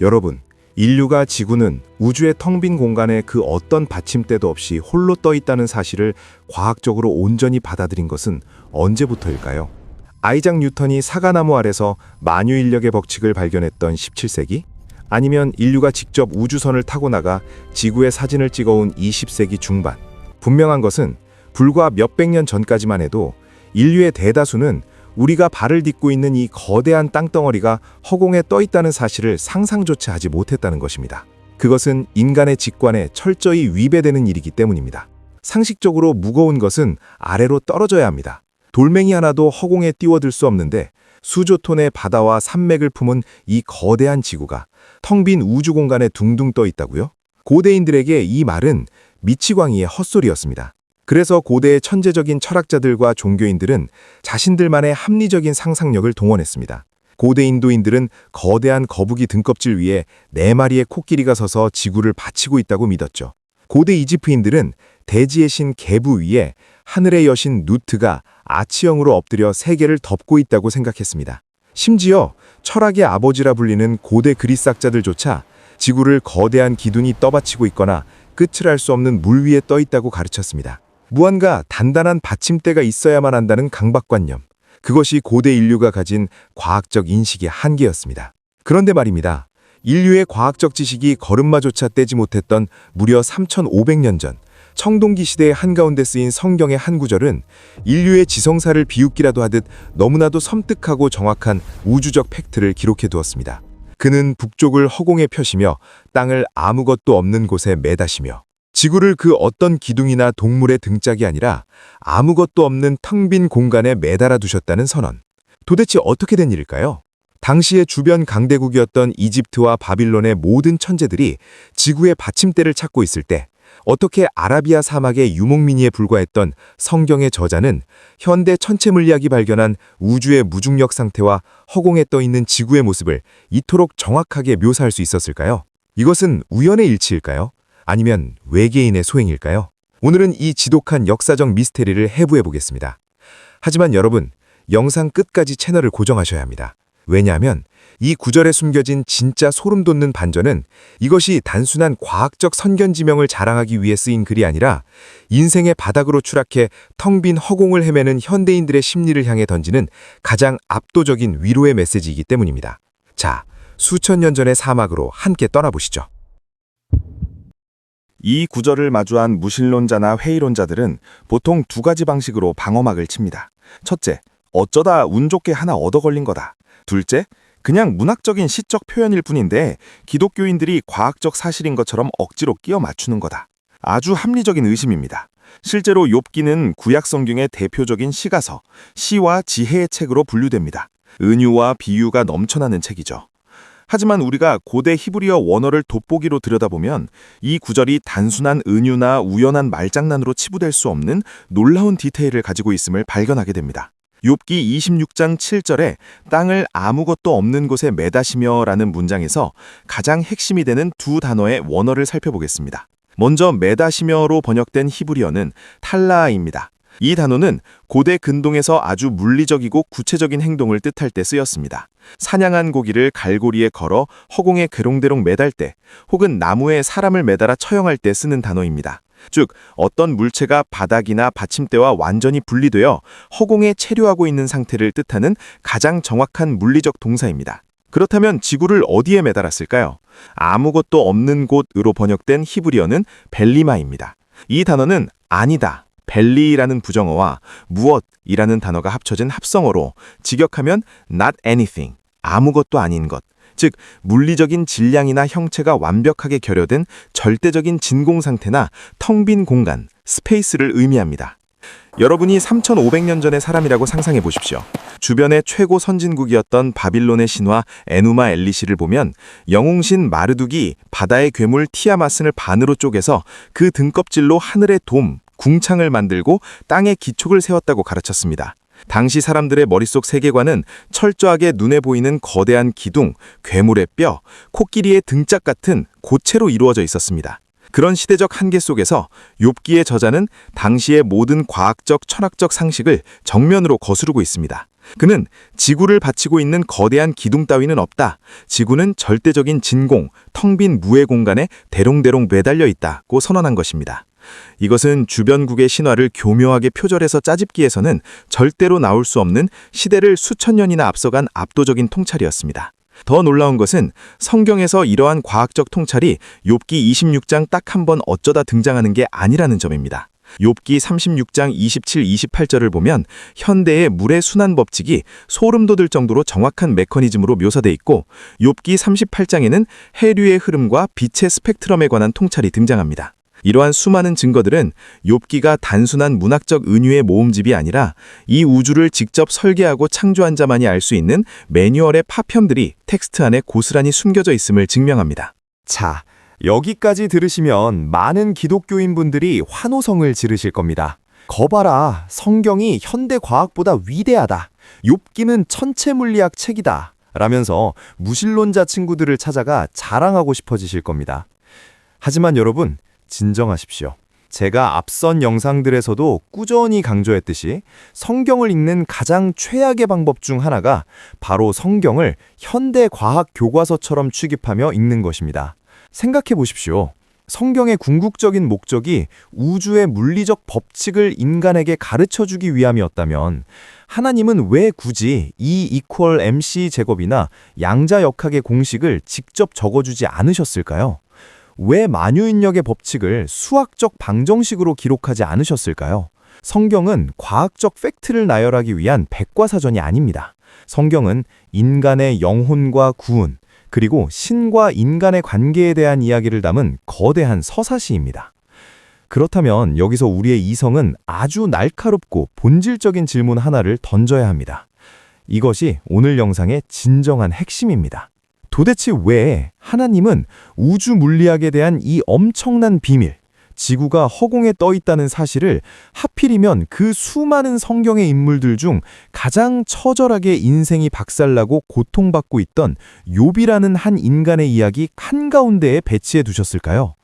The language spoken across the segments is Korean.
여러분, 인류가 지구는 우주의 텅 빈 공간에 그 어떤 받침대도 없이 홀로 떠 있다는 사실을 과학적으로 온전히 받아들인 것은 언제부터일까요? 아이작 뉴턴이 사과나무 아래서 만유인력의 법칙을 발견했던 17세기? 아니면 인류가 직접 우주선을 타고 나가 지구의 사진을 찍어온 20세기 중반? 분명한 것은 불과 몇백 년 전까지만 해도 인류의 대다수는 우리가 발을 딛고 있는 이 거대한 땅덩어리가 허공에 떠 있다는 사실을 상상조차 하지 못했다는 것입니다. 그것은 인간의 직관에 철저히 위배되는 일이기 때문입니다. 상식적으로 무거운 것은 아래로 떨어져야 합니다. 돌멩이 하나도 허공에 띄워들 수 없는데 수조 톤의 바다와 산맥을 품은 이 거대한 지구가 텅 빈 우주 공간에 둥둥 떠 있다고요? 고대인들에게 이 말은 미치광이의 헛소리였습니다. 그래서 고대의 천재적인 철학자들과 종교인들은 자신들만의 합리적인 상상력을 동원했습니다. 고대 인도인들은 거대한 거북이 등껍질 위에 4마리의 코끼리가 서서 지구를 받치고 있다고 믿었죠. 고대 이집트인들은 대지의 신 게부 위에 하늘의 여신 누트가 아치형으로 엎드려 세계를 덮고 있다고 생각했습니다. 심지어 철학의 아버지라 불리는 고대 그리스 학자들조차 지구를 거대한 기둥이 떠받치고 있거나 끝을 알 수 없는 물 위에 떠 있다고 가르쳤습니다. 무언가 단단한 받침대가 있어야만 한다는 강박관념. 그것이 고대 인류가 가진 과학적 인식의 한계였습니다. 그런데 말입니다. 인류의 과학적 지식이 걸음마조차 떼지 못했던 무려 3,500년 전 청동기 시대의 한가운데 쓰인 성경의 한 구절은 인류의 지성사를 비웃기라도 하듯 너무나도 섬뜩하고 정확한 우주적 팩트를 기록해 두었습니다. 그는 북쪽을 허공에 펴시며 땅을 아무것도 없는 곳에 매다시며 지구를 그 어떤 기둥이나 동물의 등짝이 아니라 아무것도 없는 텅 빈 공간에 매달아 두셨다는 선언. 도대체 어떻게 된 일일까요? 당시의 주변 강대국이었던 이집트와 바빌론의 모든 천재들이 지구의 받침대를 찾고 있을 때 어떻게 아라비아 사막의 유목민이에 불과했던 성경의 저자는 현대 천체물리학이 발견한 우주의 무중력 상태와 허공에 떠 있는 지구의 모습을 이토록 정확하게 묘사할 수 있었을까요? 이것은 우연의 일치일까요? 아니면 외계인의 소행일까요? 오늘은 이 지독한 역사적 미스테리를 해부해 보겠습니다. 하지만 여러분, 영상 끝까지 채널을 고정하셔야 합니다. 왜냐하면 이 구절에 숨겨진 진짜 소름 돋는 반전은 이것이 단순한 과학적 선견지명을 자랑하기 위해 쓰인 글이 아니라 인생의 바닥으로 추락해 텅 빈 허공을 헤매는 현대인들의 심리를 향해 던지는 가장 압도적인 위로의 메시지이기 때문입니다. 자, 수천 년 전의 사막으로 함께 떠나보시죠. 이 구절을 마주한 무신론자나 회의론자들은 보통 2가지 방식으로 방어막을 칩니다. 첫째, 어쩌다 운 좋게 하나 얻어 걸린 거다. 둘째, 그냥 문학적인 시적 표현일 뿐인데 기독교인들이 과학적 사실인 것처럼 억지로 끼워 맞추는 거다. 아주 합리적인 의심입니다. 실제로 욥기는 구약 성경의 대표적인 시가서, 시와 지혜의 책으로 분류됩니다. 은유와 비유가 넘쳐나는 책이죠. 하지만 우리가 고대 히브리어 원어를 돋보기로 들여다보면 이 구절이 단순한 은유나 우연한 말장난으로 치부될 수 없는 놀라운 디테일을 가지고 있음을 발견하게 됩니다. 욥기 26장 7절에 땅을 아무것도 없는 곳에 매다시며 라는 문장에서 가장 핵심이 되는 2단어의 원어를 살펴보겠습니다. 먼저 매다시며로 번역된 히브리어는 탈라입니다. 이 단어는 고대 근동에서 아주 물리적이고 구체적인 행동을 뜻할 때 쓰였습니다. 사냥한 고기를 갈고리에 걸어 허공에 괴롱대롱 매달 때 혹은 나무에 사람을 매달아 처형할 때 쓰는 단어입니다. 즉, 어떤 물체가 바닥이나 받침대와 완전히 분리되어 허공에 체류하고 있는 상태를 뜻하는 가장 정확한 물리적 동사입니다. 그렇다면 지구를 어디에 매달았을까요? 아무것도 없는 곳으로 번역된 히브리어는 벨리마입니다. 이 단어는 아니다, 벨리라는 부정어와 무엇이라는 단어가 합쳐진 합성어로 직역하면 not anything, 아무것도 아닌 것, 즉 물리적인 질량이나 형체가 완벽하게 결여된 절대적인 진공 상태나 텅 빈 공간, 스페이스를 의미합니다. 여러분이 3,500년 전의 사람이라고 상상해 보십시오. 주변의 최고 선진국이었던 바빌론의 신화 에누마 엘리시를 보면 영웅신 마르둑이 바다의 괴물 티아마스를 반으로 쪼개서 그 등껍질로 하늘의 돔, 궁창을 만들고 땅에 기촉을 세웠다고 가르쳤습니다. 당시 사람들의 머릿속 세계관은 철저하게 눈에 보이는 거대한 기둥, 괴물의 뼈, 코끼리의 등짝 같은 고체로 이루어져 있었습니다. 그런 시대적 한계 속에서 욥기의 저자는 당시의 모든 과학적, 철학적 상식을 정면으로 거스르고 있습니다. 그는 지구를 바치고 있는 거대한 기둥 따위는 없다. 지구는 절대적인 진공, 텅 빈 무의 공간에 대롱대롱 매달려 있다고 선언한 것입니다. 이것은 주변국의 신화를 교묘하게 표절해서 짜집기해서는 절대로 나올 수 없는 시대를 수천 년이나 앞서간 압도적인 통찰이었습니다. 더 놀라운 것은 성경에서 이러한 과학적 통찰이 욥기 26장 딱 한 번 어쩌다 등장하는 게 아니라는 점입니다. 욥기 36장 27, 28절을 보면 현대의 물의 순환 법칙이 소름 돋을 정도로 정확한 메커니즘으로 묘사돼 있고 욥기 38장에는 해류의 흐름과 빛의 스펙트럼에 관한 통찰이 등장합니다. 이러한 수많은 증거들은 욥기가 단순한 문학적 은유의 모음집이 아니라 이 우주를 직접 설계하고 창조한 자만이 알 수 있는 매뉴얼의 파편들이 텍스트 안에 고스란히 숨겨져 있음을 증명합니다. 자, 여기까지 들으시면 많은 기독교인분들이 환호성을 지르실 겁니다. 거봐라, 성경이 현대 과학보다 위대하다. 욥기는 천체 물리학 책이다. 라면서 무신론자 친구들을 찾아가 자랑하고 싶어지실 겁니다. 하지만 여러분, 진정하십시오. 제가 앞선 영상들에서도 꾸준히 강조했듯이 성경을 읽는 가장 최악의 방법 중 하나가 바로 성경을 현대 과학 교과서처럼 취급하며 읽는 것입니다. 생각해 보십시오. 성경의 궁극적인 목적이 우주의 물리적 법칙을 인간에게 가르쳐주기 위함이었다면 하나님은 왜 굳이 E=mc 제곱이나 양자역학의 공식을 직접 적어주지 않으셨을까요? 왜 만유인력의 법칙을 수학적 방정식으로 기록하지 않으셨을까요? 성경은 과학적 팩트를 나열하기 위한 백과사전이 아닙니다. 성경은 인간의 영혼과 구원, 그리고 신과 인간의 관계에 대한 이야기를 담은 거대한 서사시입니다. 그렇다면 여기서 우리의 이성은 아주 날카롭고 본질적인 질문 하나를 던져야 합니다. 이것이 오늘 영상의 진정한 핵심입니다. 도대체 왜 하나님은 우주 물리학에 대한 이 엄청난 비밀, 지구가 허공에 떠 있다는 사실을 하필이면 그 수많은 성경의 인물들 중 가장 처절하게 인생이 박살나고 고통받고 있던 욥이라는 한 인간의 이야기 한가운데에 배치해 두셨을까요?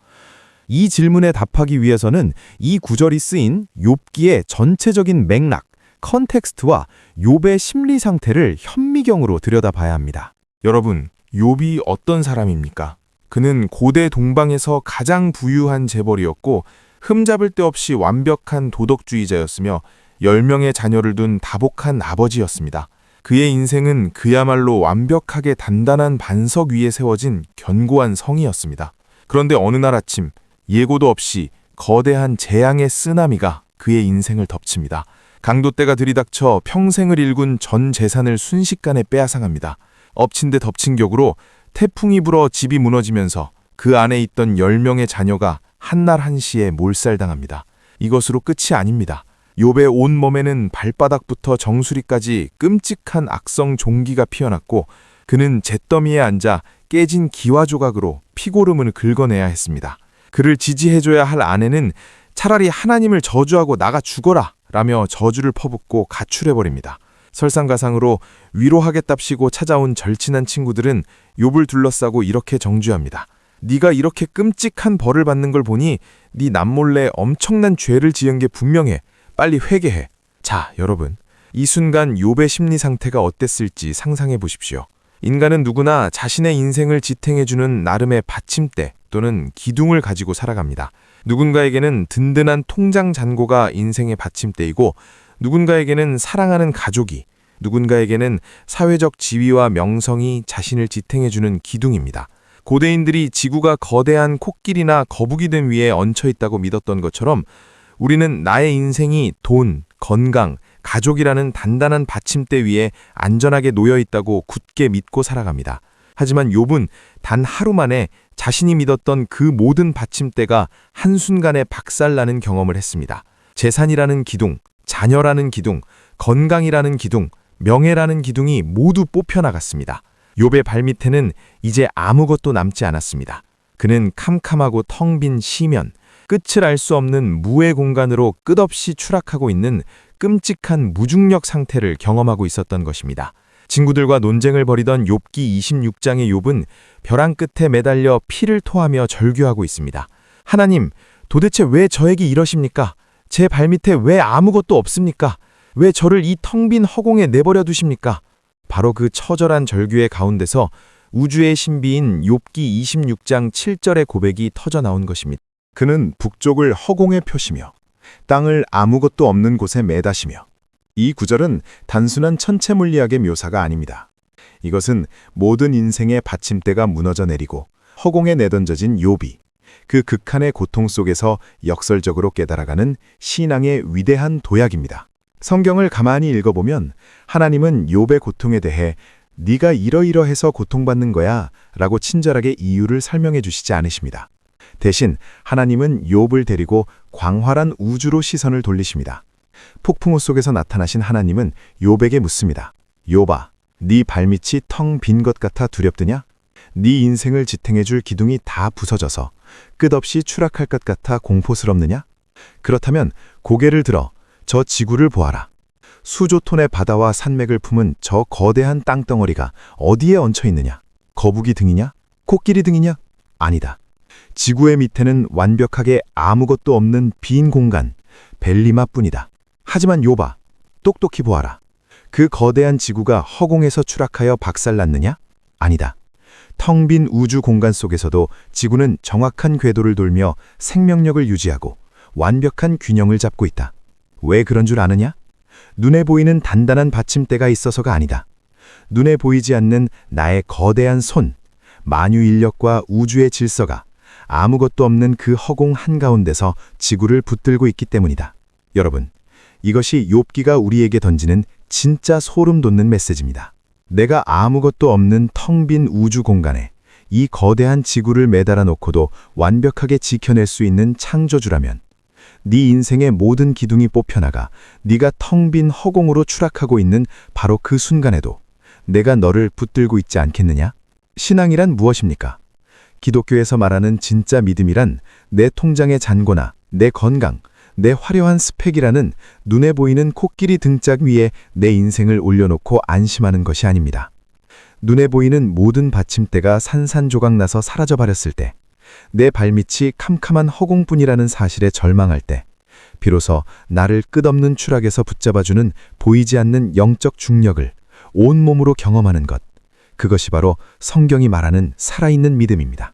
이 질문에 답하기 위해서는 이 구절이 쓰인 욥기의 전체적인 맥락, 컨텍스트와 욥의 심리 상태를 현미경으로 들여다봐야 합니다. 여러분, 욥이 어떤 사람입니까? 그는 고대 동방에서 가장 부유한 재벌이었고 흠잡을 데 없이 완벽한 도덕주의자였으며 10명의 자녀를 둔 다복한 아버지였습니다. 그의 인생은 그야말로 완벽하게 단단한 반석 위에 세워진 견고한 성이었습니다. 그런데 어느 날 아침 예고도 없이 거대한 재앙의 쓰나미가 그의 인생을 덮칩니다. 강도떼가 들이닥쳐 평생을 일군 전 재산을 순식간에 빼앗아갑니다. 엎친 데 덮친 격으로 태풍이 불어 집이 무너지면서 그 안에 있던 10명의 자녀가 한날 한시에 몰살당합니다. 이것으로 끝이 아닙니다. 욥의 온몸에는 발바닥부터 정수리까지 끔찍한 악성 종기가 피어났고 그는 잿더미에 앉아 깨진 기와 조각으로 피고름을 긁어내야 했습니다. 그를 지지해줘야 할 아내는 차라리 하나님을 저주하고 나가 죽어라 라며 저주를 퍼붓고 가출해버립니다. 설상가상으로 위로하겠답시고 찾아온 절친한 친구들은 욥을 둘러싸고 이렇게 정죄합니다. 네가 이렇게 끔찍한 벌을 받는 걸 보니 네 남몰래 엄청난 죄를 지은 게 분명해. 빨리 회개해. 자, 여러분. 이 순간 욥의 심리 상태가 어땠을지 상상해 보십시오. 인간은 누구나 자신의 인생을 지탱해주는 나름의 받침대 또는 기둥을 가지고 살아갑니다. 누군가에게는 든든한 통장 잔고가 인생의 받침대이고 누군가에게는 사랑하는 가족이, 누군가에게는 사회적 지위와 명성이 자신을 지탱해주는 기둥입니다. 고대인들이 지구가 거대한 코끼리나 거북이등 위에 얹혀있다고 믿었던 것처럼 우리는 나의 인생이 돈, 건강, 가족이라는 단단한 받침대 위에 안전하게 놓여있다고 굳게 믿고 살아갑니다. 하지만 욥은 단 하루 만에 자신이 믿었던 그 모든 받침대가 한순간에 박살나는 경험을 했습니다. 재산이라는 기둥, 자녀라는 기둥, 건강이라는 기둥, 명예라는 기둥이 모두 뽑혀나갔습니다. 욥의 발밑에는 이제 아무것도 남지 않았습니다. 그는 캄캄하고 텅 빈 시면, 끝을 알 수 없는 무의 공간으로 끝없이 추락하고 있는 끔찍한 무중력 상태를 경험하고 있었던 것입니다. 친구들과 논쟁을 벌이던 욥기 26장의 욥은 벼랑 끝에 매달려 피를 토하며 절규하고 있습니다. 하나님, 도대체 왜 저에게 이러십니까? 제 발밑에 왜 아무것도 없습니까? 왜 저를 이 텅 빈 허공에 내버려 두십니까? 바로 그 처절한 절규의 가운데서 우주의 신비인 욥기 26장 7절의 고백이 터져 나온 것입니다. 그는 북쪽을 허공에 펴시며 땅을 아무것도 없는 곳에 매다시며. 이 구절은 단순한 천체 물리학의 묘사가 아닙니다. 이것은 모든 인생의 받침대가 무너져 내리고 허공에 내던져진 욥이 그 극한의 고통 속에서 역설적으로 깨달아가는 신앙의 위대한 도약입니다. 성경을 가만히 읽어보면 하나님은 욥의 고통에 대해 네가 이러이러해서 고통받는 거야 라고 친절하게 이유를 설명해 주시지 않으십니다. 대신 하나님은 욥을 데리고 광활한 우주로 시선을 돌리십니다. 폭풍우 속에서 나타나신 하나님은 욥에게 묻습니다. 욥아, 네 발밑이 텅 빈 것 같아 두렵드냐? 네 인생을 지탱해 줄 기둥이 다 부서져서 끝없이 추락할 것 같아 공포스럽느냐? 그렇다면 고개를 들어 저 지구를 보아라. 수조톤의 바다와 산맥을 품은 저 거대한 땅덩어리가 어디에 얹혀 있느냐? 거북이 등이냐? 코끼리 등이냐? 아니다. 지구의 밑에는 완벽하게 아무것도 없는 빈 공간, 벨리마뿐이다. 하지만 욥아, 똑똑히 보아라. 그 거대한 지구가 허공에서 추락하여 박살났느냐? 아니다. 텅 빈 우주 공간 속에서도 지구는 정확한 궤도를 돌며 생명력을 유지하고 완벽한 균형을 잡고 있다. 왜 그런 줄 아느냐? 눈에 보이는 단단한 받침대가 있어서가 아니다. 눈에 보이지 않는 나의 거대한 손, 만유인력과 우주의 질서가 아무것도 없는 그 허공 한가운데서 지구를 붙들고 있기 때문이다. 여러분, 이것이 욥기가 우리에게 던지는 진짜 소름 돋는 메시지입니다. 내가 아무것도 없는 텅 빈 우주 공간에 이 거대한 지구를 매달아 놓고도 완벽하게 지켜낼 수 있는 창조주라면 네 인생의 모든 기둥이 뽑혀나가 네가 텅 빈 허공으로 추락하고 있는 바로 그 순간에도 내가 너를 붙들고 있지 않겠느냐? 신앙이란 무엇입니까? 기독교에서 말하는 진짜 믿음이란 내 통장의 잔고나 내 건강, 내 화려한 스펙이라는 눈에 보이는 코끼리 등짝 위에 내 인생을 올려놓고 안심하는 것이 아닙니다. 눈에 보이는 모든 받침대가 산산조각 나서 사라져버렸을 때, 내 발밑이 캄캄한 허공뿐이라는 사실에 절망할 때, 비로소 나를 끝없는 추락에서 붙잡아주는 보이지 않는 영적 중력을 온몸으로 경험하는 것, 그것이 바로 성경이 말하는 살아있는 믿음입니다.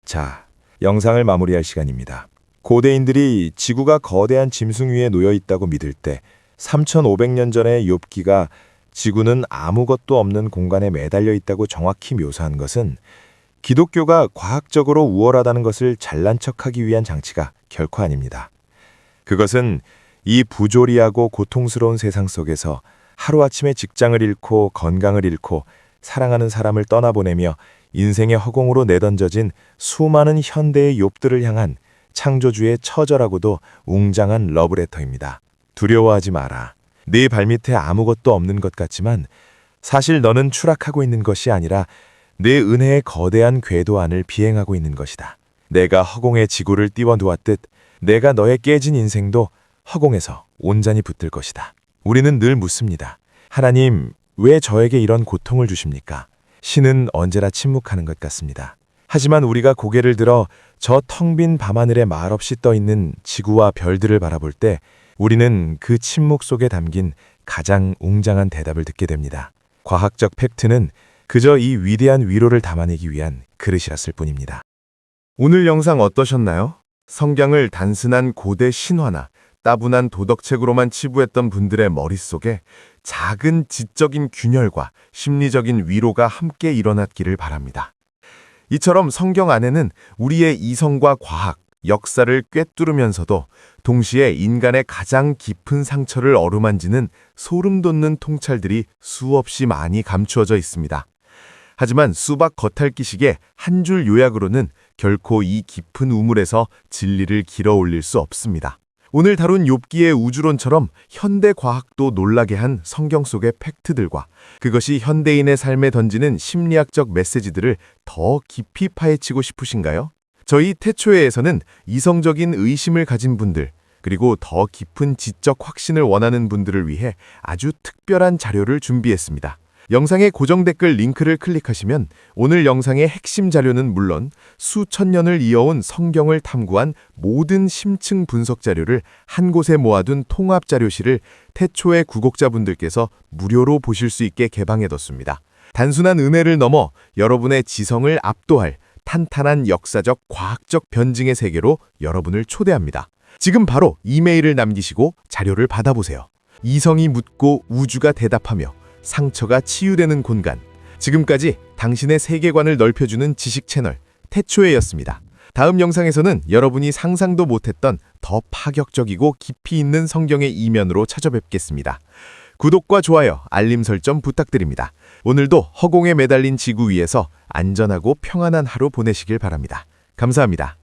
자, 영상을 마무리할 시간입니다. 고대인들이 지구가 거대한 짐승 위에 놓여 있다고 믿을 때 3500년 전에 욥기가 지구는 아무것도 없는 공간에 매달려 있다고 정확히 묘사한 것은 기독교가 과학적으로 우월하다는 것을 잘난 척하기 위한 장치가 결코 아닙니다. 그것은 이 부조리하고 고통스러운 세상 속에서 하루아침에 직장을 잃고 건강을 잃고 사랑하는 사람을 떠나보내며 인생의 허공으로 내던져진 수많은 현대의 욥들을 향한 창조주의 처절하고도 웅장한 러브레터입니다. 두려워하지 마라. 네 발밑에 아무것도 없는 것 같지만 사실 너는 추락하고 있는 것이 아니라 내 은혜의 거대한 궤도 안을 비행하고 있는 것이다. 내가 허공에 지구를 띄워두었듯 내가 너의 깨진 인생도 허공에서 온전히 붙들 것이다. 우리는 늘 묻습니다. 하나님, 왜 저에게 이런 고통을 주십니까? 신은 언제나 침묵하는 것 같습니다. 하지만 우리가 고개를 들어 저 텅 빈 밤하늘에 말없이 떠있는 지구와 별들을 바라볼 때 우리는 그 침묵 속에 담긴 가장 웅장한 대답을 듣게 됩니다. 과학적 팩트는 그저 이 위대한 위로를 담아내기 위한 그릇이었을 뿐입니다. 오늘 영상 어떠셨나요? 성경을 단순한 고대 신화나 따분한 도덕책으로만 치부했던 분들의 머릿속에 작은 지적인 균열과 심리적인 위로가 함께 일어났기를 바랍니다. 이처럼 성경 안에는 우리의 이성과 과학, 역사를 꿰뚫으면서도 동시에 인간의 가장 깊은 상처를 어루만지는 소름 돋는 통찰들이 수없이 많이 감추어져 있습니다. 하지만 수박 겉핥기식의 한 줄 요약으로는 결코 이 깊은 우물에서 진리를 길어 올릴 수 없습니다. 오늘 다룬 욥기의 우주론처럼 현대 과학도 놀라게 한 성경 속의 팩트들과 그것이 현대인의 삶에 던지는 심리학적 메시지들을 더 깊이 파헤치고 싶으신가요? 저희 태초회에서는 이성적인 의심을 가진 분들, 그리고 더 깊은 지적 확신을 원하는 분들을 위해 아주 특별한 자료를 준비했습니다. 영상의 고정 댓글 링크를 클릭하시면 오늘 영상의 핵심 자료는 물론 수천 년을 이어온 성경을 탐구한 모든 심층 분석 자료를 한 곳에 모아둔 통합 자료실을 태초의 구독자분들께서 무료로 보실 수 있게 개방해뒀습니다. 단순한 은혜를 넘어 여러분의 지성을 압도할 탄탄한 역사적, 과학적 변증의 세계로 여러분을 초대합니다. 지금 바로 이메일을 남기시고 자료를 받아보세요. 이성이 묻고 우주가 대답하며 상처가 치유되는 공간. 지금까지 당신의 세계관을 넓혀주는 지식 채널 태초에였습니다. 다음 영상에서는 여러분이 상상도 못했던 더 파격적이고 깊이 있는 성경의 이면으로 찾아뵙겠습니다. 구독과 좋아요, 알림 설정 부탁드립니다. 오늘도 허공에 매달린 지구 위에서 안전하고 평안한 하루 보내시길 바랍니다. 감사합니다.